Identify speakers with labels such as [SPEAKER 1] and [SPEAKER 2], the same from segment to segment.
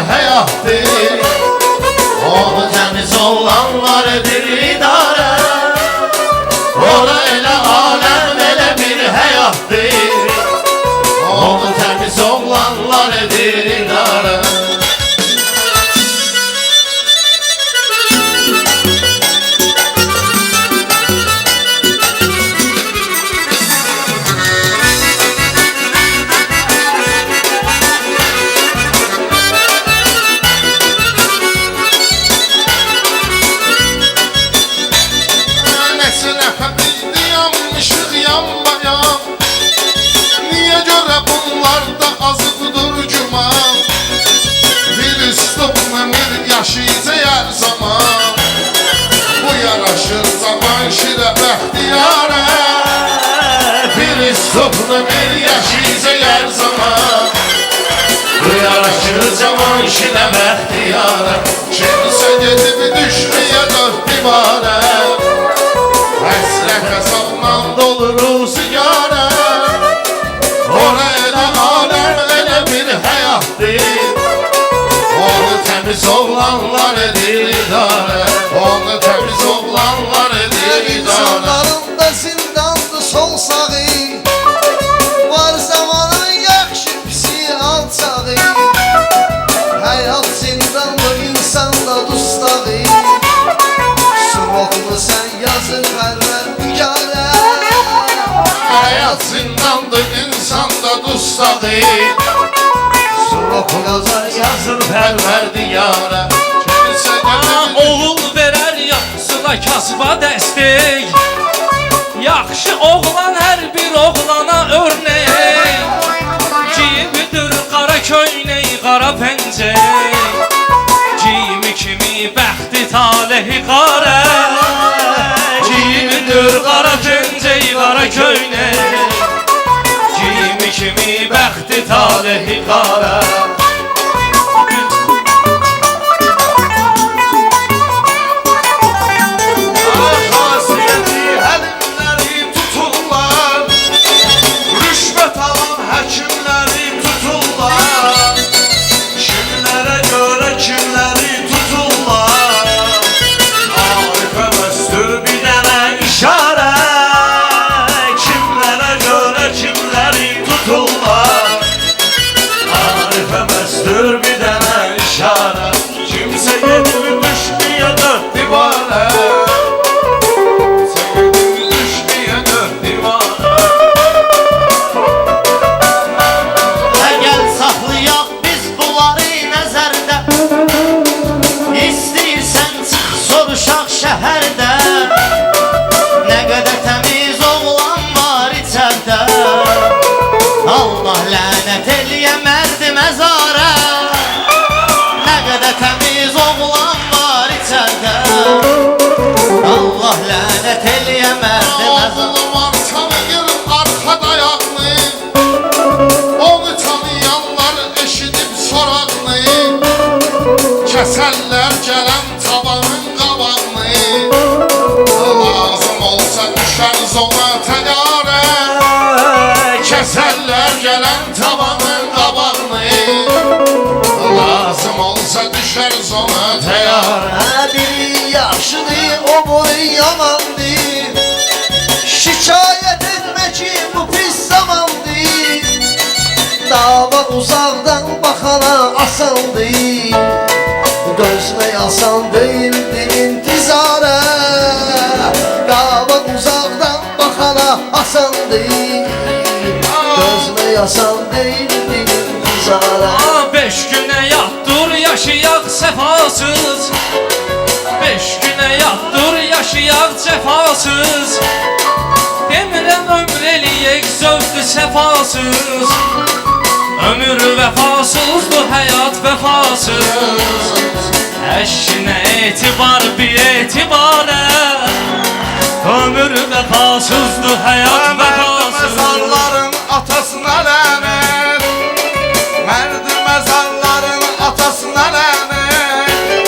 [SPEAKER 1] həyatdır. Onu təmiz olanlardır idarə. Ona elə aləm elə bir həyatdır. Onu təmiz olanlardır idarə. Niye göre bunlar da azıdır cuma? Bir üslubla bir yaşayacak her zaman. Bu yaraşır zaman şirə bəxtiyarə. Bir üslubla bir yaşayacak her zaman. Bu yaraşır zaman şirə bəxtiyarə. Kimsə gedib düşməyə dörd divarə. Həsrət hesabla dolur sigarə. Ona elə aləm elə bir həyatdır. Onu təmiz oğlanlar edir idarə. Onu təmiz oğlanlar edir idarə.
[SPEAKER 2] İnsanlarında zindandı sol sağı. Var zamanın yaxşı pisi alçağı. Həyat zindanlı insanda dustağı. Suroqlu sən yazın pərvər nigarə.
[SPEAKER 1] Həyat zindandır insanda dustağı. Suroqlu yazır pərverdiyarə.
[SPEAKER 3] Oğul verər yaxşısına kasba dəstək. Yaxşı oğlan hər bir oğlana örnek. Giyimidir qara köynək, qara pəncək. Giyimi kimi bəxti talehi qarə. Giyimidir qara pəncək, qara köynək. Giyimi kimi bəxti talehi qarə.
[SPEAKER 1] Şəhərdə nə qədər təmiz oğlan var içərdə. Allah lənət eləyə mərdi məzarə. Nə qədər təmiz oğlan var içərdə. Allah lənət eləyə mərdi məzarə. Ağlı var tanıyır arxada ayaqlı. Onu tanıyanlar eşidib soraqlı. Kəsərlər gələn tavanın qabağını. Lazım olsa düşər zona təyyarə. Kəsərlər gələn tavanın qabağını. Lazım olsa düşər zona təyyarə.
[SPEAKER 2] Biri yaxşıdır, o boyu yamandır. Şikayət etmə ki bu pis zamandır. Dava uzaqdan baxana asandır. Gözmək asan deyildi intizarə. Dava uzaqdan baxana asandır. Gözmək asan deyildi intizarə.
[SPEAKER 3] 5 günə yatdır yaşayaq səfasız. 5 günə yatdır yaşayaq cəfasız. Demirəm ömür eləyək zövqü səfasız. Ömür vəfasızdır, həyat vəfasız. Əşkinə etibar bir etibarə. Ömür vəfasızdır, həyat vəfasız.
[SPEAKER 4] Məzarların atasına lənət. Mərd məzarların atasına lənət.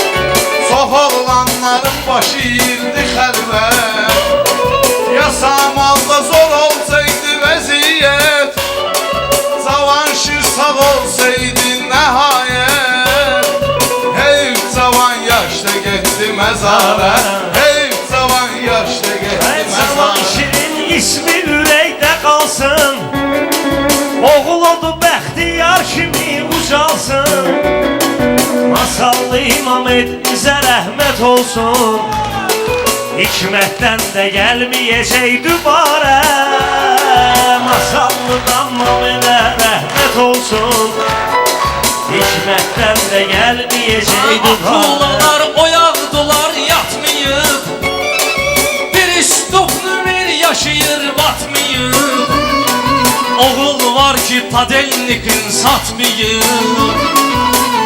[SPEAKER 4] Çox oğlanların başı yirdi xəlvət. Yasamalda zor olsaydı vəziyyət. Cavanşir sağ olsaydı nəhayət. məzara Hey cavan yaşda getdi
[SPEAKER 5] Zaman
[SPEAKER 4] məzara
[SPEAKER 5] şirin ismi ürəkdə qalsın Oğul oldu bəxtiyar kimi ucalsın Masallı İmam bizə rəhmət olsun Hikmətdən də gəlməyəcək dübarə Masallı İmamə rəhmət olsun Hikmətdən də gəlməyəcək dübarə
[SPEAKER 3] Akıllar oyaqdılar yatmayıb Bir istofnu bir yaşayır batmayıb Oğul var ki padelnikin satmayıb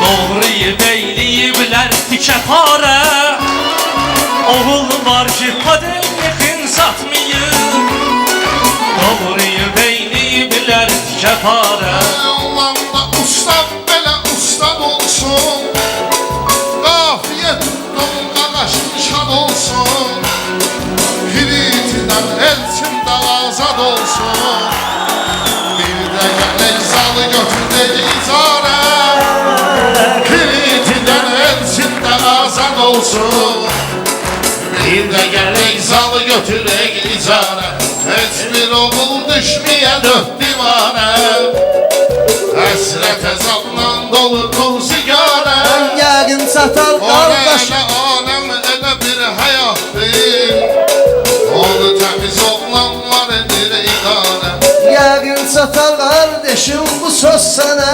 [SPEAKER 3] Doğruyu beyliyiblər tikə parə Oğul var ki padelnikin satmayıb Doğruyu beyliyiblər tikə parə
[SPEAKER 1] Allah'la ustad belə ustad olsun Qafiyə tutdum qaqaşın şad olsun Piritidən elçin də azad olsun Bir də gələk zalı götürdək icarə Piritidən elçin də azad olsun Bir də gələk zalı götürək icarə Heç bir oğul düşməyə dörd divarə Həsrət əzabla dolu qul sigarə
[SPEAKER 2] Yəqin çatar
[SPEAKER 1] O
[SPEAKER 2] qardaş
[SPEAKER 1] elə aləm elə bir həyatdır Onu təmiz oğlanlar edir idarə
[SPEAKER 2] Yəqin çatar qardeşim bu söz sənə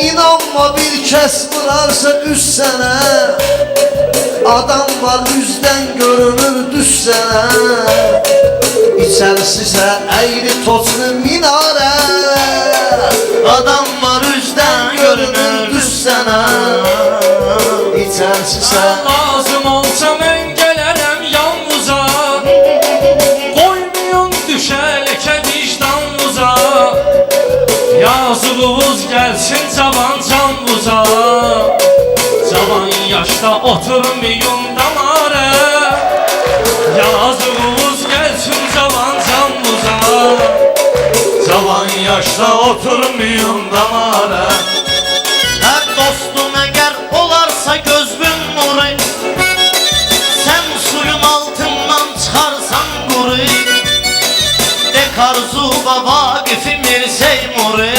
[SPEAKER 2] İnanma bir kəs vurarsa üz sənə Adam var üzdən görünür düz sənə İçərisisə əyri toçlu minarə Adam var üzdən görünür düz sənə İçərisisə
[SPEAKER 3] Lazım olsa mən gələrəm yanınıza Qoymayın düşələkə vicdanınıza Yazığınız gəlsin cavan canınıza Cavan yaşda oturmayın damarə Yazığınız gəlsin cavan canınıza Cavan yaşda oturmayın damarə
[SPEAKER 5] Hər dostum əgər olarsa gözün nuru Sən suyun altından çıxarsan quru Dekarzu və Vaqifi Mirsey Muri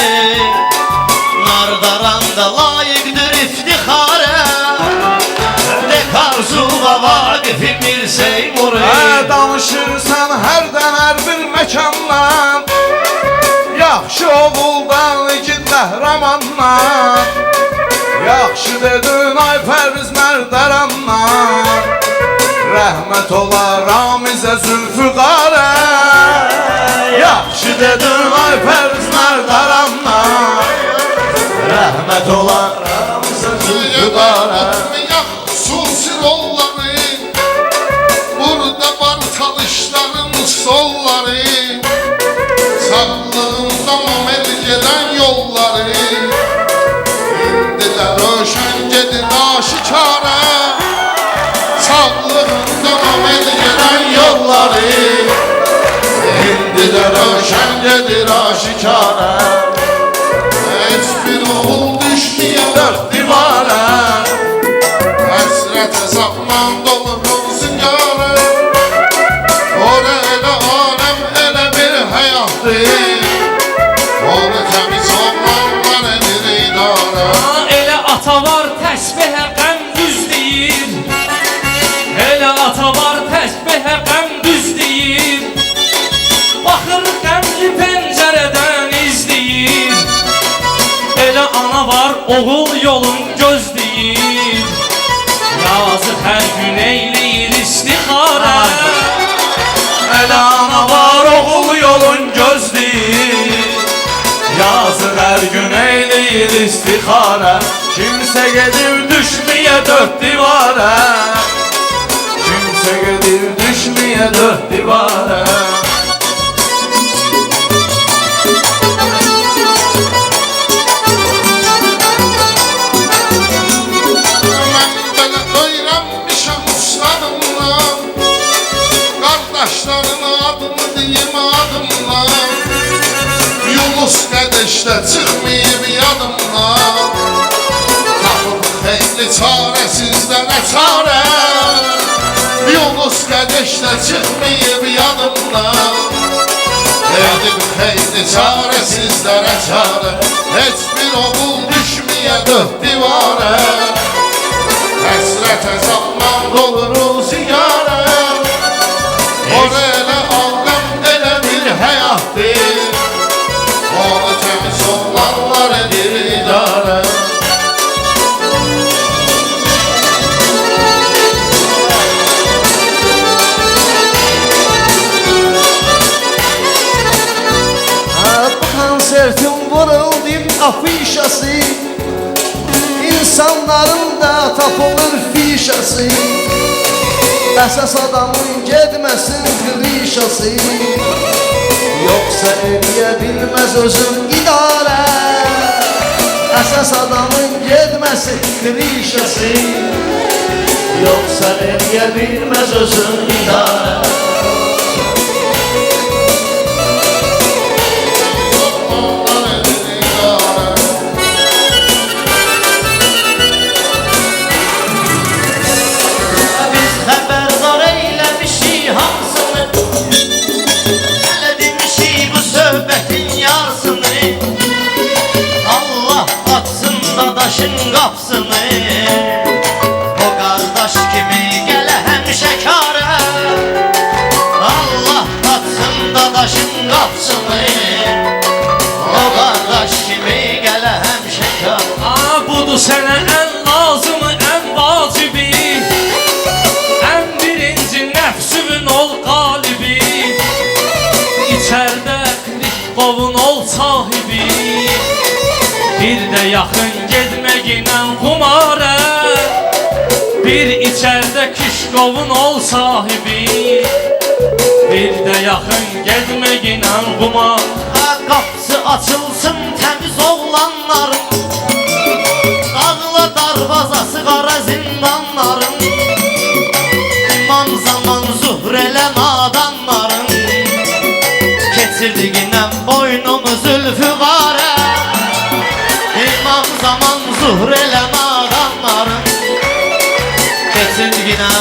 [SPEAKER 5] Nardaranda layiqdir iftixarə Dekarzu və Vaqifi Mirsey Muri
[SPEAKER 4] Danışırsan hərdən hər bir məkandan Yaxşı oğuldan igid qəhrəmandan Yaxşı dedin ay Pərviz Mərdarandan Rəhmət ola Ramizə Zülfüqarə Yaxşı dedin ay Pərviz Mərdarandan Rəhmət ola Ramizə Zülfüqarə
[SPEAKER 1] Xüsusi rolları Burada var talışların solları Sağlığından amel gedən yolları İndi də röşən gedir aşikara Sağlığından amel gedən yolları İndi də röşən gedir aşikara Heç bir oğul düşməyə dörd divarə Həsrət əzabla dolu rüzgarə Ora elə aləm elə bir həyatdır Onu təmiz oğlanlar edir idarə
[SPEAKER 3] Elə ata var təsbihə qəm düz deyir Elə ata var təsbihə qəm düz deyir Baxır qəmli pəncərədən izləyir Elə ana var oğul yolun gözləyir Yazıq hər gün eyləyir istixarə
[SPEAKER 4] Elə ana var oğul yolun gözləyir Yazıq hər gün eyləyir istixarə Kimsə gedir düşməyə dörd divarə Kimsə gedir düşməyə dörd divarə
[SPEAKER 1] Mən belə öyrənmişəm ustadımdan Qardaşların adını deyim adımdan Yunus qədəşdə çıxmayıb yadımdan Tapıb xeyli çaresizlere çare Yunus qədeşlə çıxmayıb yanımdan Verdim xeyli çaresizlere çare Heç bir oğul düşməyə dörd divara Həsrətə zaman doluruz ziyarə Orada aldım elə bir həyatdır Onu təmiz olanlar edir idarə
[SPEAKER 2] Bu konsertin vuruldu afişası İnsanların da tapılır fişası Əsas adamın gedməsin qrişası Yoxsa eləyə bilməz özün idarə Əsas adamın gedməsin qrişası Yoxsa eləyə bilməz özün idarə
[SPEAKER 5] Biz xəbərdar eyləmişik hamısını Hələ demişik bu söhbətin yarısını Allah açsın dadaşın qapsını O qardaş kimi gələ həmişə karə Allah açsın dadaşın qapsını O qardaş kimi gələ həmişə karə
[SPEAKER 3] Budur sənə ən lazımı, ən vacibi Ən birinci nəfsüvün ol qalibi İçərdə Krişkovun ol sahibi Bir də yaxın gedməginə xumarə Bir içərdə Krişkovun ol sahibi Bir də yaxın gedməginə xumarə
[SPEAKER 5] Qapısı açılsın təmiz oğlanların Dağla darvazası qara zindanların İmam zaman zuhr elə nadanların Keçirdiğinə boynunu zülfüqarə İmam zaman zuhr elə nadanların Keçirdiğinə